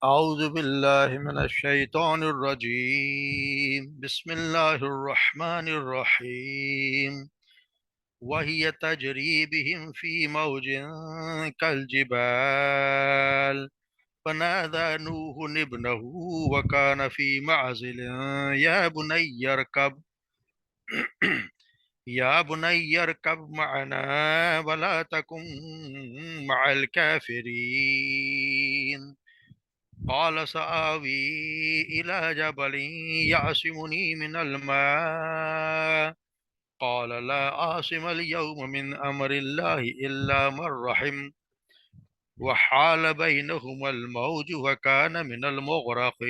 أعوذ بالله من الشيطان الرجيم بسم الله الرحمن الرحيم وهي تجري بهم في موج كالجبال فنادى نوح ابنه وكان في معزل يا بني اركب يا بني اركب معنا ولا تكن مع الكافرين قال سآوي إلى جبل يعصمني من الماء قال لا عاصم اليوم من أمر الله إلا من رحم وحال بينهما الموج وكان من المغرقين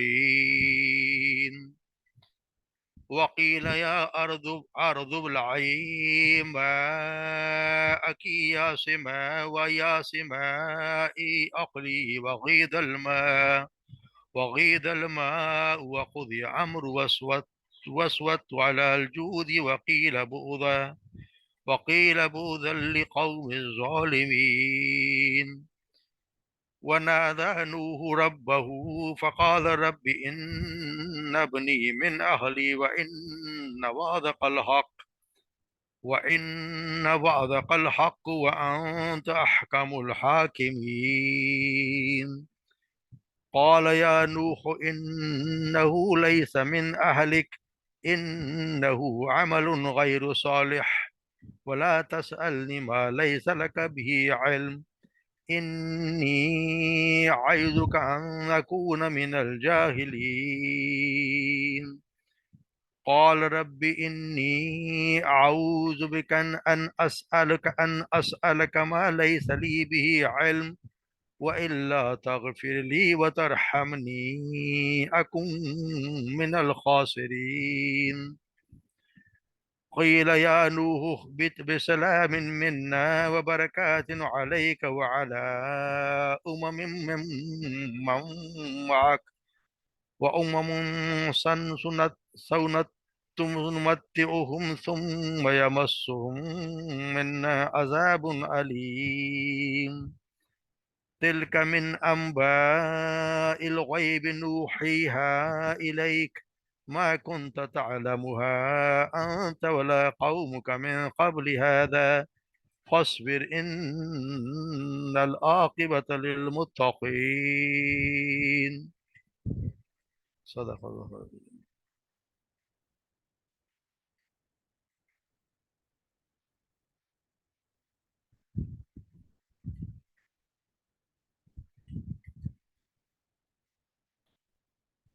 وقيل يا أرض ابلعي ماءك يا سماء ويا سماء أقلي وغيض الماء وقضي أمر واسود على الجود وقيل بؤذا لقوم الظالمين ونادى نوح ربه فقال رب إن ابني من أهلي وإن وعدك الحق وأنت أحكم الحاكمين قال يا نوح إنه ليس من أهلك إنه عمل غير صالح ولا تسألني ما ليس لك به علم إني أعظك أن أكون من الجاهلين قال رب إني أعوذ بك أن أسألك ما ليس لي به علم وإلا تغفر لي وترحمني أكن من الخاسرين قيل يا نوح اهبط بسلام منا وبركات عليك وعلى من معك وأمم سنمتعهم ثم يمسهم منا عذاب أليم تلك من أنباء الغيب نوحيها إليك ما كنت تعلمها أنت ولا قومك من قبل هذا فاصبر إن العاقبة للمتقين صدق الله العظيم.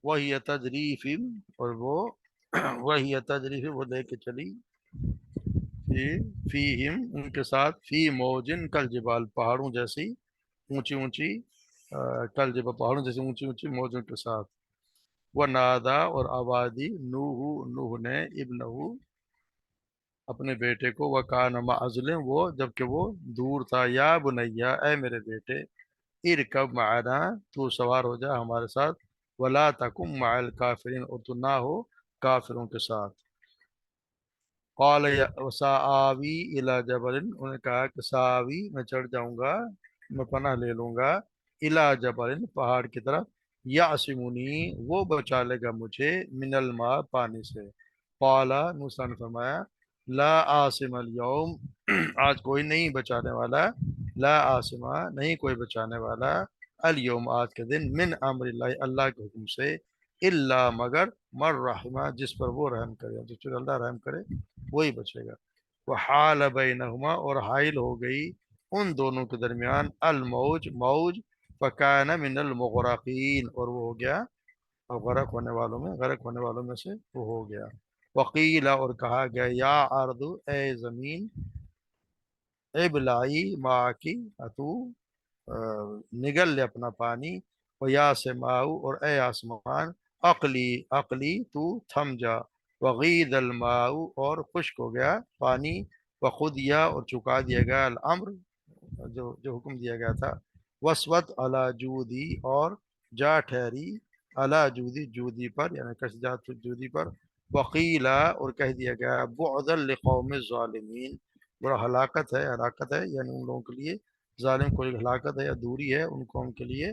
وہی تجریف اور وہ وہی تجریف وہ لے کے چلی فی فیہم ان کے ساتھ فی موجن کل جبال پہاڑوں جیسی اونچی اونچی کل جبال پہاڑوں جیسی اونچی اونچی موجوں کے ساتھ وہ نادا اور آبادی نوح نے ابنہ اپنے بیٹے کو وکان معزل وہ جبکہ وہ دور تھا یا بنیا اے میرے بیٹے ارکب معنا تو سوار ہو جا ہمارے ساتھ ولا تکم مع الکافرین اور تو نہ ہو کافروں کے ساتھ قال سآوی الی جبل انہوں نے کہا کہ سآوی میں چڑھ جاؤں گا میں پناہ لے لوں گا الی جبل پہاڑ کی طرف یعصمنی وہ بچا لے گا مجھے من الماء پانی سے قال موسیٰ نے فرمایا لا عاصم اليوم آج کوئی نہیں بچانے والا لا عاصمہ نہیں کوئی بچانے والا اليوم آج کے دن من امر اللہ اللہ کے حکم سے الا مگر مر رحمہ جس پر وہ رحم کرے جس پر اللہ رحم کرے وہی بچے گا وہ حال بینہما اور حائل ہو گئی ان دونوں کے درمیان الموج موج فکان من المغرقین اور وہ ہو گیا غرق ہونے والوں میں سے وہ ہو گیا وقیلا اور کہا گیا یا ارض اے زمین ابلائی ماں کی تو نگل لے اپنا پانی و یا سماؤ اور اے آسمان عقلی تو تھم جا وغید الماء اور خشک ہو گیا پانی وخدیا اور چکا دیا گیا الامر جو حکم دیا گیا تھا وسوت علی جودی اور جا ٹھہری علی جودی جودی پر یعنی کس جات جودی پر وقیلا اور کہہ دیا گیا بعدا لقوم الظالمین برا ہلاکت ہے یعنی ان لوگوں کے لیے ظالم کوئی ہلاکت ہے یا دوری ہے ان قوم کے لیے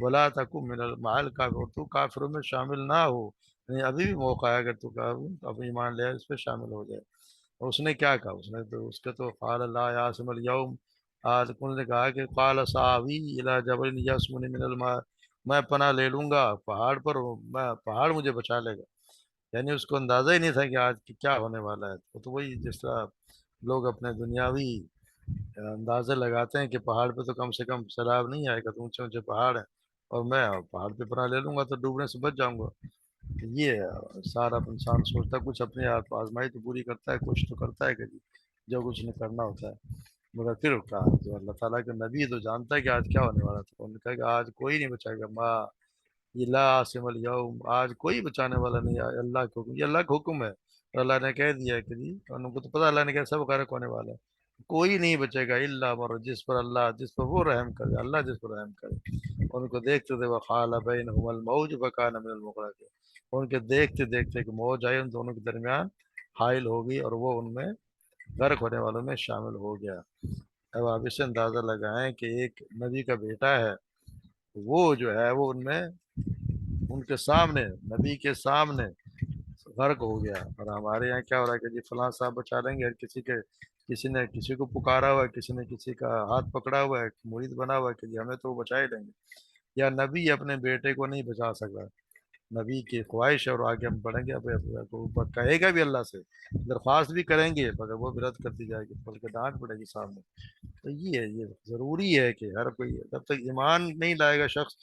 ولا تکن من مع الکافرین، اور تو کافروں میں شامل نہ ہو، یعنی ابھی بھی موقع ہے اگر تو اب ایمان لے اس پہ شامل ہو جائے۔ اور اس نے کیا کہا، اس نے تو اس کے تو قال لا یعصم الیوم، آج کن نے کہا کہ قال ساوی الی جبل یعصمنی من الماء، میں پناہ لے لوں گا پہاڑ پر، میں پہاڑ مجھے بچا لے گا۔ یعنی اس کو اندازہ ہی نہیں تھا کہ آج کیا ہونے والا ہے۔ وہ تو وہی جس طرح لوگ اپنے دنیاوی اندازے لگاتے ہیں کہ پہاڑ پہ تو کم سے کم سیلاب نہیں آئے گا، تو اونچے اونچے پہاڑ ہیں اور میں پہاڑ پہ پناہ لے لوں گا تو ڈوبنے سے بچ جاؤں گا۔ یہ سارا انسان سوچتا ہے، کچھ اپنے آپ آزمائی تو پوری کرتا ہے، کچھ تو کرتا ہے کہ جی جو کچھ نہیں کرنا ہوتا ہے۔ مگر پھر کہا جو اللہ تعالیٰ کے نبی تو جانتا ہے کہ آج کیا ہونے والا تھا، انہوں نے کہا کہ آج کوئی نہیں بچائے گا، ماں یہ لا عاصم الیوم، آج کوئی بچانے والا نہیں ہے، اللہ کے حکم، یہ اللہ کا حکم ہے، اور اللہ نے کہہ دیا کہ جی ان کو تو پتہ، اللہ نے کہا سب غرق ہونے والا ہے، کوئی نہیں بچے گا الا من، جس پر اللہ، جس پر وہ رحم کرے، اللہ جس پر رحم کرے۔ ان کو دیکھتے تھے وقال بینہم الموج فکان من المغرقین، ان کے دیکھتے دیکھتے کہ موج آئی ان دونوں کے درمیان حائل ہو گئی اور وہ ان میں غرق ہونے والوں میں شامل ہو گیا۔ اب آپ اس سے اندازہ لگائیں کہ ایک نبی کا بیٹا ہے، وہ جو ہے وہ ان میں، ان کے سامنے، نبی کے سامنے غرق ہو گیا۔ اور ہمارے یہاں کیا ہو رہا ہے کہ جی فلاں صاحب بچا لیں گے، ہر کسی کے، کسی نے کسی کو پکارا ہوا ہے، کسی نے کسی کا ہاتھ پکڑا ہوا ہے، مرید بنا ہوا ہے کہ جی ہمیں تو وہ بچا ہی لیں گے۔ یا نبی اپنے بیٹے کو نہیں بچا سکتا، نبی کی خواہش ہے، اور آگے ہم پڑھیں گے، اب کہے گا بھی اللہ سے، درخواست بھی کریں گے مگر وہ بھی رد کرتی جائے گی، بلکہ ڈانٹ پڑے گی سامنے۔ تو یہ ہے، یہ ضروری ہے کہ ہر کوئی جب تک ایمان نہیں لائے گا شخص،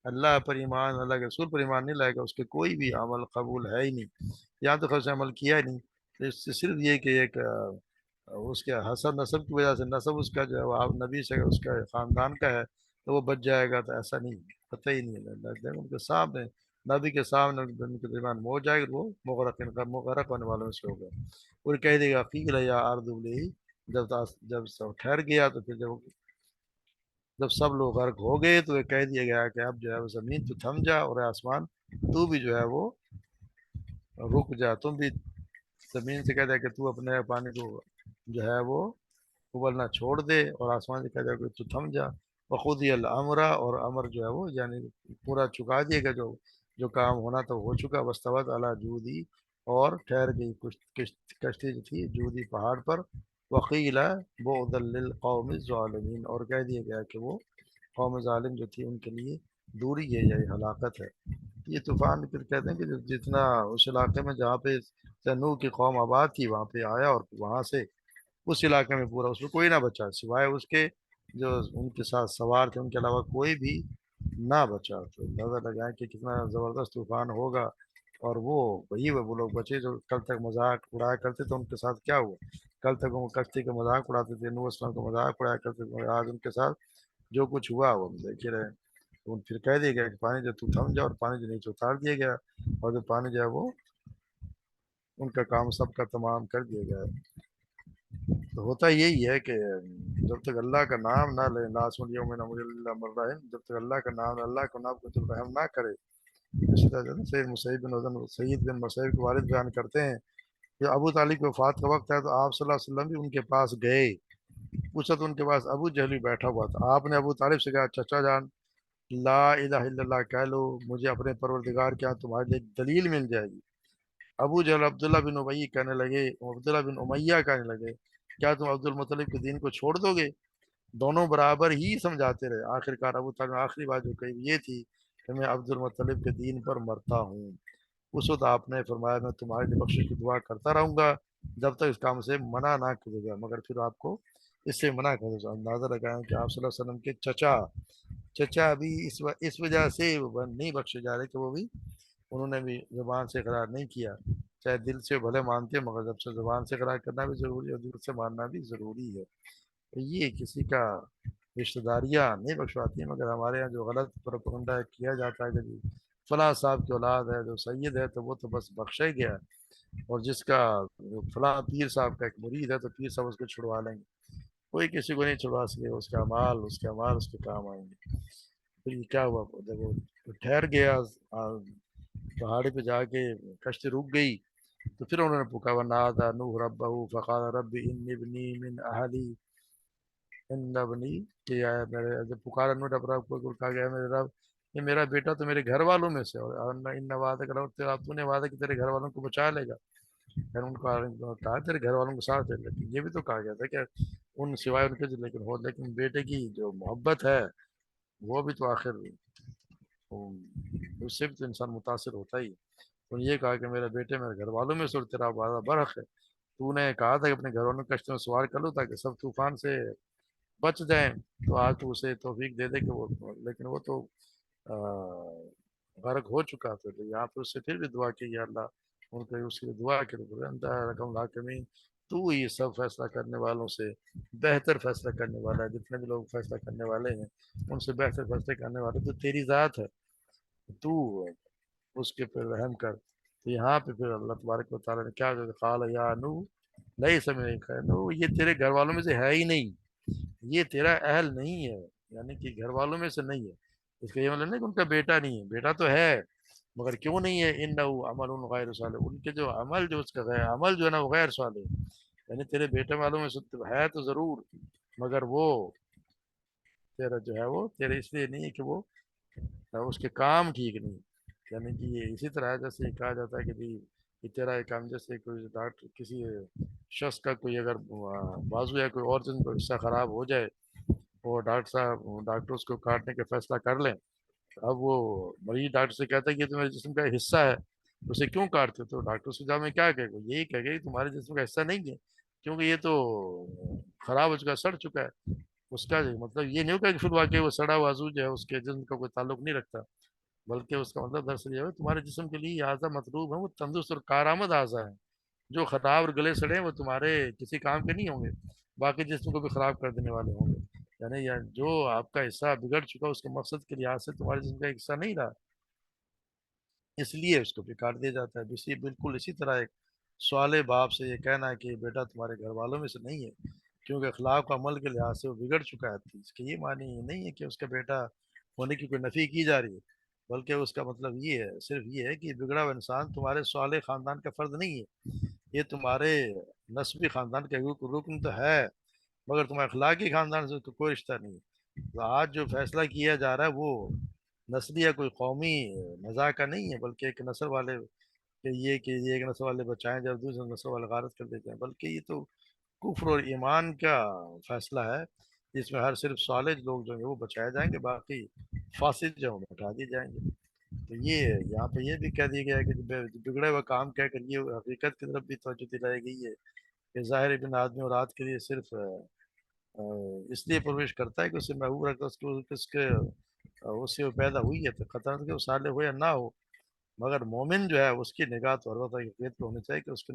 اللہ پر ایمان، اللہ کے رسول پر ایمان نہیں لائے گا، اس کے کوئی بھی عمل قبول ہے ہی نہیں۔ یہاں تو خرچ عمل کیا ہی نہیں، تو اس سے صرف یہ کہ ایک اس کے حسب نسب کی وجہ سے، نسب اس کا جو ہے وہ آپ نبی سے اس کا خاندان کا ہے تو وہ بچ جائے گا، تو ایسا نہیں، پتہ ہی نہیں ہے ان کے سامنے، نبی کے سامنے ان کے درمیان ہو جائے گا، وہ مغرق ہونے والوں سے ہوگا۔ اور کہہ دے گا قیل یا ارض ابلعی، جب سب ٹھہر گیا تو پھر جب سب لوگ غرق ہو گئے تو یہ کہہ دیا گیا کہ اب جو ہے وہ زمین تو تھم جا، اور آسمان تو بھی جو ہے وہ رک جا، تم بھی زمین سے کہہ دیا کہ تو اپنے پانی کو جو ہے وہ ابلنا چھوڑ دے، اور آسمان سے کہہ دیا کہ تو تھم جا، وقضی الامر، اور امر جو ہے وہ یعنی پورا چکا دیا گیا، جو کام ہونا تو ہو چکا، واستوت علی جودی، اور ٹھہر گئی کشتی جو تھی جودی پہاڑ پر، وقیل بعدا للقوم الظالمین، اور کہہ دیا گیا کہ وہ قوم ظالم جو تھی ان کے لیے دوری ہے یا ہلاکت ہے۔ یہ طوفان پھر کہتے ہیں کہ جتنا اس علاقے میں جہاں پہ نوح کی قوم آباد تھی وہاں پہ آیا، اور وہاں سے اس علاقے میں پورا، اس میں کوئی نہ بچا سوائے اس کے جو ان کے ساتھ سوار تھے، ان کے علاوہ کوئی بھی نہ بچا۔ تو اندازہ لگائیں کہ کتنا زبردست طوفان ہوگا۔ اور وہ لوگ بچے جو کل تک مذاق اڑایا کرتے تھے، ان کے ساتھ کیا ہوا؟ کل تک وہ کشتی کا مذاق اڑاتے تھے، نوح اسلام کا مذاق اڑایا کرتے تھے، آج ان کے ساتھ جو کچھ ہوا وہ ہم دیکھ ہی رہے ہیں۔ تو پھر کہہ دیا گیا کہ پانی جو تو تھم جا، اور پانی جو نیچے اتار دیا گیا، اور جو پانی جو ہے وہ ان کا کام سب کا تمام کر دیا گیا ہے۔ تو ہوتا یہی ہے کہ جب تک اللہ کا نام نہ لے، ناسم یوم نمر اللہ مرحم، جب تک اللہ کا نام، اللہ کا نام کو جب رحم نہ کرے، اسی طرح سید مسیب بن حسن، سید بن مسیب کے والد بیان کرتے ہیں کہ ابو طالب کی وفات کا وقت ہے تو آپ صلی اللہ علیہ وسلم بھی ان کے پاس گئے، پوچھا تو ان کے پاس ابو جہل بھی بیٹھا ہوا تھا۔ آپ نے ابو طالب سے کہا چچا جان لا الہ الا اللہ کہہ لو، مجھے اپنے پروردگار کے ہاں تمہارے لیے دلیل مل جائے گی۔ ابو جہل عبداللہ بن ابی کہنے لگے، عبداللہ بن امیہ کہنے لگے کیا تم عبد المطلب کے دین کو چھوڑ دو گے؟ دونوں برابر ہی سمجھاتے رہے، آخر کار ابو طالب آخری بات جو کہی یہ تھی کہ میں عبد المطلب کے دین پر مرتا ہوں۔ اس وقت آپ نے فرمایا میں تمہارے لیے بخشش کی دعا کرتا رہوں گا جب تک اس کام سے منع نہ کرے گا، مگر پھر آپ کو اس سے منع کر دے۔ اندازہ لگائیں کہ آپ صلی اللہ علیہ وسلم کے چچا بھی اس وجہ سے نہیں بخشے جا رہے کہ وہ بھی، انہوں نے بھی زبان سے اقرار نہیں کیا، چاہے دل سے بھلے مانتے مگر جب سے زبان سے اقرار کرنا بھی ضروری ہے اور دل سے ماننا بھی ضروری ہے۔ تو یہ کسی کا رشتہ داریاں نہیں بخشواتی ہیں، مگر ہمارے یہاں جو غلط پروپگنڈا کیا جاتا ہے کہ جی فلاں صاحب کی اولاد ہے جو سید ہے تو وہ تو بس بخشا ہی گیا ہے، اور جس کا فلاں پیر صاحب کا ایک مرید ہے تو پیر صاحب اس کو چھڑوا لیں گے، کوئی کسی کو نہیں چھڑوا سکے، اس کے اعمال اس کے کام آئیں گے۔ پھر یہ کیا ہوا جب وہ ٹھہر گیا پہاڑی پہ جا کے، کشتی رک گئی، تو پھر انہوں نے پکارا ونادى نوح ربہ فقال رب انی ابنی من اہلی، ان ابنی کہ آیا میرے، جب پکارا انہوں نے رب کو، کہا گیا میرے رب یہ میرا بیٹا تو میرے گھر والوں میں سے، اور ان وعدہ کرو تو نے وعدہ کہ تیرے گھر والوں کو بچا لے گا، پھر ان کو کہا تیرے گھر والوں کو ساتھ دے، لیکن یہ بھی تو کہا گیا تھا کہ ان سوائے ان کے لیکن ہو، لیکن بیٹے کی جو محبت ہے وہ بھی تو آخر اس سے بھی تو انسان متاثر ہوتا ہی ہے۔ تو یہ کہا کہ میرے بیٹے میرے گھر والوں میں سے، اور تیرا وعدہ برحق ہے، تو نے کہا تھا کہ اپنے گھر والوں کو کشتی میں سوار کر لو تاکہ سب طوفان سے بچ جائیں، تو آج تو اسے توفیق دے دے کہ وہ، لیکن وہ تو غرق ہو چکا تھا، تو یہاں پہ اس سے پھر بھی دعا کی، یا اللہ ان کو اس کی دعا کے رقم الحاکمین، تو یہ سب فیصلہ کرنے والوں سے بہتر فیصلہ کرنے والا ہے، جتنے بھی لوگ فیصلہ کرنے والے ہیں ان سے بہتر فیصلے کرنے والے تو تیری ذات ہے، تو اس کے پہ رحم کر۔ تو یہاں پہ پھر اللہ تبارک و تعالیٰ نے کیا کہا، قال یا نو نہیں سمجھ نو، یہ تیرے گھر والوں میں سے ہے ہی نہیں، یہ تیرا اہل نہیں ہے، یعنی کہ گھر والوں میں سے نہیں ہے، اس کا یہ مطلب نہیں کہ ان کا بیٹا نہیں ہے، بیٹا تو ہے مگر کیوں نہیں ہے، انہ عمل غیر صالح، ان کے جو عمل جو اس کا غیر عمل جو ہے نا وہ غیر صالح ہے، یعنی تیرے بیٹے والوں میں سے ہے تو ضرور، مگر وہ تیرا جو ہے وہ تیرے اس لیے نہیں ہے کہ وہ اس کے کام ٹھیک نہیں، یعنی کہ یہ اسی طرح ہے جیسے کہا جاتا ہے کہ جی یہ تیرا ایک کام، جیسے کوئی ڈاکٹر کسی شخص کا کوئی اگر بازو یا کوئی اور جن کو حصہ خراب ہو جائے، وہ ڈاکٹر صاحب ڈاکٹر اس کو کاٹنے کا فیصلہ کر لیں، اب وہ مریض ڈاکٹر سے کہتا ہے کہ یہ تمہارے جسم کا حصہ ہے، اسے کیوں کاٹتے ہو؟ تو ڈاکٹر اس کے جواب میں کیا کہے گا، یہی کہے گا کہ تمہارے جسم کا حصہ نہیں ہے، کیونکہ یہ تو خراب ہو چکا، سڑ چکا ہے، اس کا مطلب یہ نہیں ہوگا کہ پھر واقعی وہ سڑا ہوا عضو جو ہے اس کے جسم کا کوئی تعلق نہیں رکھتا، بلکہ اس کا مطلب دراصل یہ ہے تمہارے جسم کے لیے یہ اعضا مطلوب ہے وہ تندرست اور کارآمد اعضا ہیں، جو خطاب اور گلے سڑے ہیں وہ تمہارے کسی کام کے نہیں ہوں گے، باقی جسم کو بھی خراب کر دینے والے ہوں گے، یعنی جو آپ کا حصہ بگڑ چکا اس کے مقصد کے لحاظ سے تمہارے جسم کا ایک حصہ نہیں رہا، اس لیے اس کو بھی کاٹ دیا جاتا ہے، بالکل اسی طرح ایک سوال باپ سے یہ کہنا ہے کہ بیٹا تمہارے گھر والوں میں سے نہیں ہے کیونکہ اخلاق و عمل کے لحاظ سے وہ بگڑ چکا ہے، اس کے یہ معنی نہیں ہے کہ اس کا بیٹا ہونے کی کوئی نفی کی جا رہی ہے، بلکہ اس کا مطلب یہ ہے، صرف یہ ہے کہ بگڑا ہوا انسان تمہارے صالح خاندان کا فرد نہیں ہے، یہ تمہارے نسبی خاندان کا رکن تو ہے، مگر تمہارے اخلاقی خاندان سے تو کوئی رشتہ نہیں ہے، تو آج جو فیصلہ کیا جا رہا ہے وہ نسلی یا کوئی قومی نزاع کا نہیں ہے، بلکہ ایک نسل والے کہ یہ ایک نسل والے بچائیں جب دوسرے نسل والے غارت کر دیتے ہیں، بلکہ یہ تو کفر اور ایمان کا فیصلہ ہے، جس میں ہر صرف صالح لوگ جو ہیں وہ بچائے جائیں گے، باقی فاسد جو ہیں ہٹا دیے جائیں گے، تو یہ یہاں پہ یہ بھی کہہ دیا گیا ہے کہ بگڑے ہوئے کام کہہ کر یہ حقیقت کی طرف بھی توجہ دلائی گئی ہے کہ ظاہر ابن آدمی اور رات کے لیے صرف اس لیے پرورش کرتا ہے کہ اسے محبوب رکھتا ہے، اس کے اس سے وہ پیدا ہوئی ہے تو خطرہ کہ وہ صالح ہو یا نہ ہو، مگر مومن جو ہے اس کی نگاہ تو ہر وقت حقیقت پہ ہونی چاہیے کہ اس کے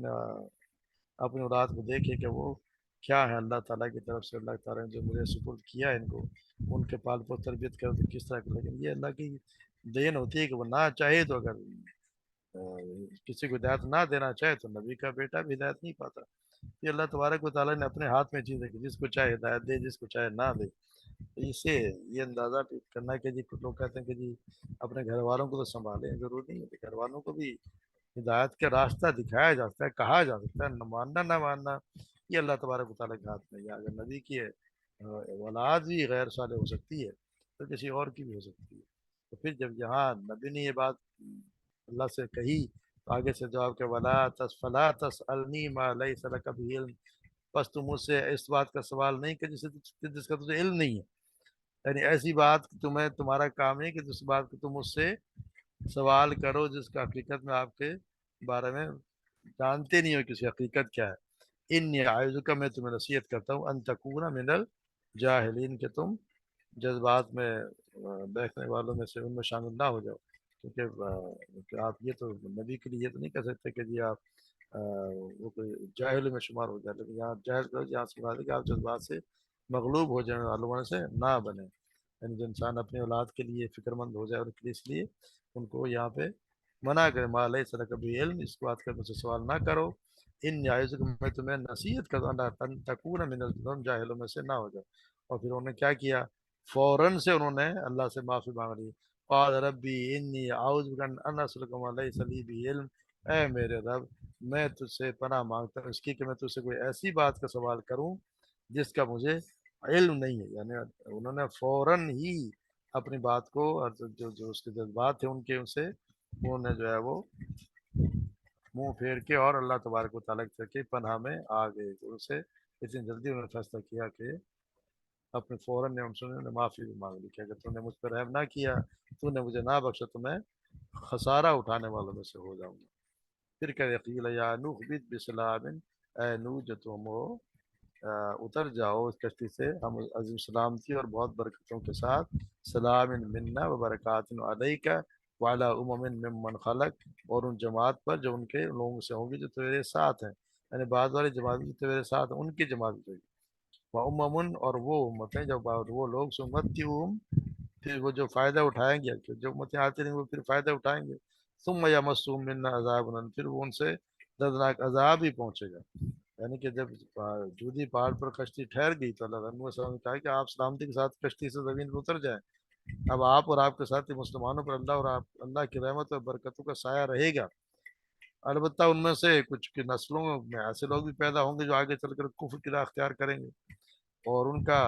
اپنی اولاد کو دیکھے کہ وہ کیا ہے اللہ تعالیٰ کی طرف سے، اللہ تعالیٰ نے جو مجھے سپرد کیا ہے ان کو، ان کے پال پر تربیت کرو تو کس طرح کی، لیکن یہ اللہ کی دین ہوتی ہے کہ وہ نہ چاہے تو اگر کسی کو ہدایت نہ دینا چاہے تو نبی کا بیٹا بھی ہدایت نہیں پاتا، یہ اللہ تبارک و تعالیٰ نے اپنے ہاتھ میں چیز ہے کہ جس کو چاہے ہدایت دے، جس کو چاہے نہ دے، تو اس سے یہ اندازہ بھی کرنا ہے کہ جی کچھ لوگ کہتے ہیں کہ جی اپنے گھر والوں کو تو سنبھالیں، ضروری نہیں ہے کہ گھر والوں کو بھی ہدایت کا راستہ دکھایا جا سکتا ہے، کہا جا سکتا ہے، نہ ماننا نہ ماننا یہ اللہ تبارک و تعالیٰ کے ہاتھ میں، یا اگر نبی کی اولاد بھی غیر صالح ہو سکتی ہے تو کسی اور کی بھی ہو سکتی ہے، تو پھر جب یہاں نبی نے یہ بات اللہ سے کہی تو آگے سے جواب کہ ولا فلا تسألنی ما لیس لک به علم، بس تم مجھ سے اس بات کا سوال نہیں کہ جس کا تجھے علم نہیں ہے، یعنی ایسی بات کہ تمہیں تمہارا کام ہے کہ جس بات کو تم مجھ سے سوال کرو جس کا حقیقت میں آپ کے بارے میں جانتے نہیں ہو کسی حقیقت کیا ہے، ان کا میں تمہیں نصیحت کرتا ہوں ان تکون من الجاہلین کہ تم جذبات میں بہکنے والوں میں سے ان میں شامل نہ ہو جاؤ، کیونکہ آپ یہ تو نبی کے لیے یہ تو نہیں کہہ سکتے کہ جی آپ وہ کوئی جاہل میں شمار ہو جائے، لیکن یہاں جاہل کرو یہاں سے بات ہے کہ آپ جذبات سے مغلوب ہو جانے والوں سے نہ بنے، یعنی جو انسان اپنی اولاد کے لیے فکر مند ہو جائے اور اس لیے ان کو یہاں پہ منع کرے، مالیہ صدق کبھی علم، اس بات کا مجھ سے سوال نہ کرو، ان جائز کو میں تمہیں نصیحت کرتا ہوں تن تکون من جاہلوں میں سے نہ ہو جاؤ، اور پھر انہوں نے کیا کیا، فوراً سے انہوں نے اللہ سے معافی مانگ لی، قال ربی انی اعوذ بک ان اسألک ما لیس لی بہ علم، اے میرے رب میں تجھ سے پناہ مانگتا ہوں اس کی کہ میں تجھ سے کوئی ایسی بات کا سوال کروں جس کا مجھے علم نہیں ہے، یعنی انہوں نے فوراً ہی اپنی بات کو اور جو جو اس کے جذبات تھے ان کے ان سے انہوں نے جو ہے وہ منہ پھیر کے اور اللہ تبارک و تعالیٰ کے پناہ میں آ گئے، تو اسے اتنی جلدی انہوں نے فیصلہ کیا کہ اپنے فوراً نے انہوں نے معافی بھی مانگ لی کہ اگر تم نے مجھ پر رحم نہ کیا، تو نے مجھے نہ بخشا، تو میں خسارہ اٹھانے والوں میں سے ہو جاؤں گا۔ پھر کہ یقیل یا نوح بد بسلام، اے نوح جو تم ہو اتر جاؤ اس کشتی سے ہم عظیم سلامتی اور بہت برکتوں کے ساتھ، سلام منا و برکات علیک وعلی امم ممن خلق، اور ان جماعت پر جو ان کے لوگوں سے ہوں گی جو تیرے ساتھ ہیں، یعنی بعض والی جماعت جو تیرے ساتھ ہیں ان کی جماعت ہوگی، وہ امم اور وہ امتیں جب وہ لوگ سمتی پھر وہ جو فائدہ اٹھائیں گے، کہ جو امتیں آتی رہیں وہ پھر فائدہ اٹھائیں گے، ثم یمسهم منا عذاب، پھر وہ ان سے دردناک عذاب ہی پہنچے گا۔ یعنی کہ جب جودی پہاڑ پر کشتی ٹھہر گئی تو اللہ علیہ وسلم نے کہا کہ آپ سلامتی کے ساتھ کشتی سے زمین پر اتر جائیں، اب آپ اور آپ کے ساتھ مسلمانوں پر اللہ اور آپ اللہ کی رحمت اور برکتوں کا سایہ رہے گا۔ البتہ ان میں سے کچھ کی نسلوں میں ایسے لوگ بھی پیدا ہوں گے جو آگے چل کر کفر کی راہ اختیار کریں گے، اور ان کا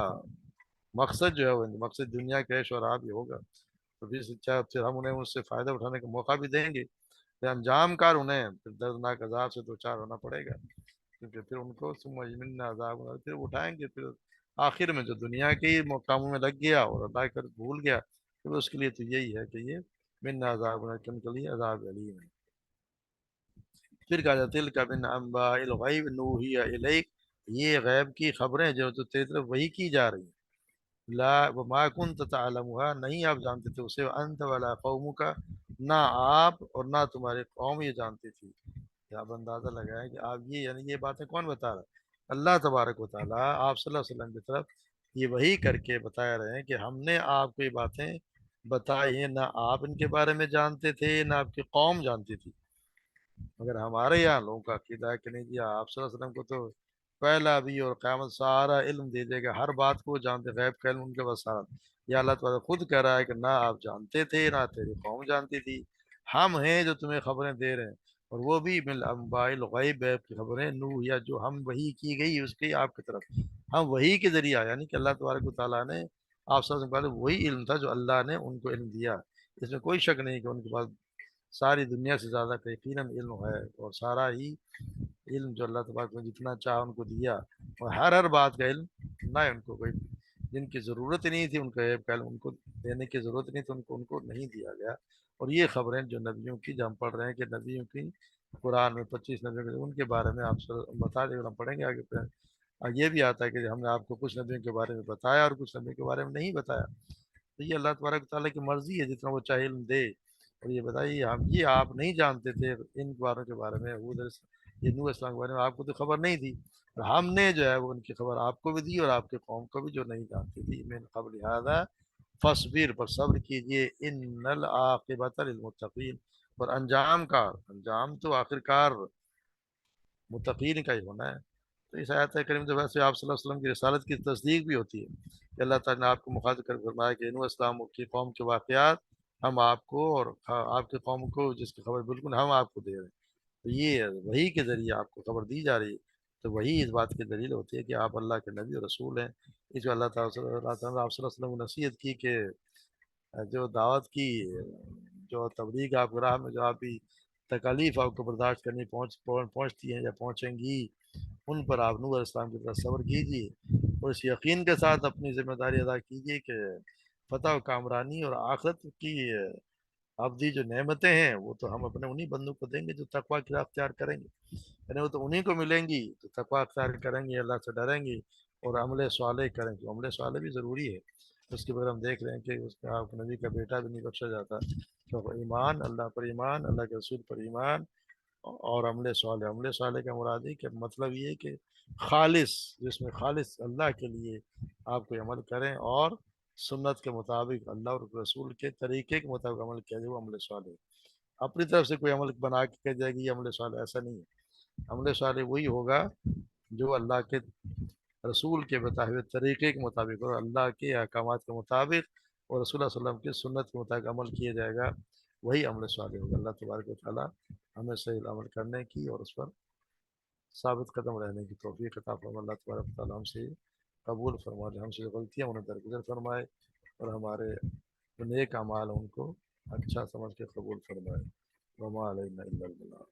مقصد جو ہے وہ مقصد دنیا کے عیش و آرام ہی ہوگا، تو پھر ہم انہیں اس سے فائدہ اٹھانے کا موقع بھی دیں گے، پھر انجام کار انہیں پھر دردناک عذاب سے دوچار ہونا پڑے گا، کیونکہ پھر ان کو ثم یمنا عذاب، پھر اٹھائیں گے، پھر آخر میں جو دنیا کے کاموں میں لگ گیا اور اللہ کر بھول گیا، پھر اس کے لیے تو یہی ہے کہ یہ من عذاب کن کے لیے عذاب علیم ہے۔ پھر کہا جاتا ہے کا من انباء الغیب نوحی الیک، یہ غیب کی خبریں جو تو تیری طرف وہی کی جا رہی ہیں، لا وما كنت تعلمها، نہیں آپ جانتے تھے اسے، انت ولا قومک، نہ آپ اور نہ تمہاری قوم یہ جانتی تھی۔ آپ اندازہ لگائیں کہ آپ یہ یعنی یہ باتیں کون بتا رہا ہے؟ اللہ تبارک و تعالیٰ آپ صلی اللہ علیہ وسلم کی طرف یہ وہی کر کے بتایا رہے ہیں کہ ہم نے آپ کو یہ باتیں بتائی ہیں، نہ آپ ان کے بارے میں جانتے تھے نہ آپ کی قوم جانتی تھی، مگر ہمارے یہاں لوگوں کا عقیدہ ہے کہ نہیں جی آپ صلی اللہ علیہ وسلم کو تو پہلا بھی اور قیامت سارا علم دے دے گا، ہر بات کو جانتے، غیب کا علم ان کے پاس سارا، یا اللہ تعالیٰ خود کہہ رہا ہے کہ نہ آپ جانتے تھے نہ تیری قوم جانتی تھی، ہم ہیں جو تمہیں خبریں دے رہے ہیں، اور وہ بھی من انباء الغیب، غیب کی خبریں، نوح یا جو ہم وحی کی گئی اس کی آپ کی طرف، ہم وحی کے ذریعہ، یعنی کہ اللہ تبارک و تعالیٰ نے آپ صلی اللہ علیہ وسلم وہی علم تھا جو اللہ نے ان کو علم دیا، اس میں کوئی شک نہیں کہ ان کے پاس ساری دنیا سے زیادہ کا یقیناً علم ہے، اور سارا ہی علم جو اللہ تبارک نے جتنا چاہا ان کو دیا، اور ہر بات کا علم نہ ان کو کوئی جن کی ضرورت نہیں تھی ان کا غیب کا علم ان کو دینے کی ضرورت نہیں تھی ان کو نہیں دیا گیا۔ اور یہ خبریں جو نبیوں کی جو ہم پڑھ رہے ہیں کہ نبیوں کی قرآن میں 25 نبیوں کے ان کے بارے میں آپ سے بتا دیں، ہم پڑھیں گے آگے پہ، اور یہ بھی آتا ہے کہ ہم نے آپ کو کچھ نبیوں کے بارے میں بتایا اور کچھ نبیوں کے بارے میں نہیں بتایا، تو یہ اللہ تبارک تعالیٰ کی مرضی ہے، جتنا وہ چاہے علم دے، اور یہ بتائیے ہم یہ آپ نہیں جانتے تھے ان باروں کے بارے میں، یہ نوح اسلام کے بارے میں آپ کو تو خبر نہیں تھی، اور ہم نے جو ہے وہ ان کی خبر آپ کو بھی دی اور آپ کے قوم کو بھی جو نہیں جانتی تھی، من قبل هذا فصبر، پر صبر کیجئے، ان العاقبۃ للمتقین، اور انجام تو آخر کار متقین کا ہی ہونا ہے۔ تو اس آیت کریم جو ویسے آپ صلی اللہ علیہ وسلم کی رسالت کی تصدیق بھی ہوتی ہے کہ اللہ تعالیٰ نے آپ کو مخاطب کر فرمایا کہ نوح اسلام کی قوم کے واقعات ہم آپ کو اور آپ کے قوم کو جس کی خبر بالکل ہم آپ کو دے رہے ہیں، تو یہ وہی کے ذریعے آپ کو خبر دی جا رہی ہے، تو وہی اس بات کی دلیل ہوتی ہے کہ آپ اللہ کے نبی اور رسول ہیں۔ اس جو اللہ تعالیٰ آپ صلی اللہ علیہ وسلم کو نصیحت کی کہ جو دعوت کی جو تبلیغ آپ راہ میں جو آپ بھی تکالیف آپ کو برداشت کرنی پہنچتی ہیں یا پہنچیں گی، ان پر آپ نوح علیہ السلام کی طرح صبر کیجیے، اور اس یقین کے ساتھ اپنی ذمہ داری ادا کیجیے کہ فتح و کامرانی اور آخرت کی ابدی جو نعمتیں ہیں وہ تو ہم اپنے انہی بندوں کو دیں گے جو تقوی کی راہ اختیار کریں گے، یعنی وہ تو انہی کو ملیں گی جو تقوی اختیار کریں گے، اللہ سے ڈریں گے اور عمل صالح کریں گے، عمل صالح بھی ضروری ہے، اس کے بعد ہم دیکھ رہے ہیں کہ اس کا آپ نبی کا بیٹا بھی نہیں بخشا جاتا، تو ایمان اللہ پر ایمان، اللہ کے رسول پر ایمان، اور عمل صالح کا مراد ہے کہ مطلب یہ ہے کہ خالص، جس میں خالص اللہ کے لیے آپ کوئی عمل کریں اور سنت کے مطابق اللہ اور رسول کے طریقے کے مطابق عمل کیا جائے، وہ عمل صالح ہے۔ اپنی طرف سے کوئی عمل بنا کے کہہ جائے گی یہ عمل صالح، ایسا نہیں ہے، عمل صالح وہی ہوگا جو اللہ کے رسول کے بتائے ہوئے طریقے کے مطابق اور اللہ کے احکامات کے مطابق اور رسول اللہ صلی اللہ علیہ وسلم کی سنت کے مطابق عمل کیا جائے گا، وہی عمل صالح ہوگا۔ اللہ تبارک و تعالیٰ ہمیں صحیح عمل کرنے کی اور اس پر ثابت قدم رہنے کی توفیق عطا فرمائے۔ اللہ تبارک و تعالیٰ ہم سے قبول فرمائے، ہم سے غلطیاں انہیں درگزر فرمائے، اور ہمارے تو نیک اعمال ان کو اچھا سمجھ کے قبول فرمائے. وما علینا الا البلاغ.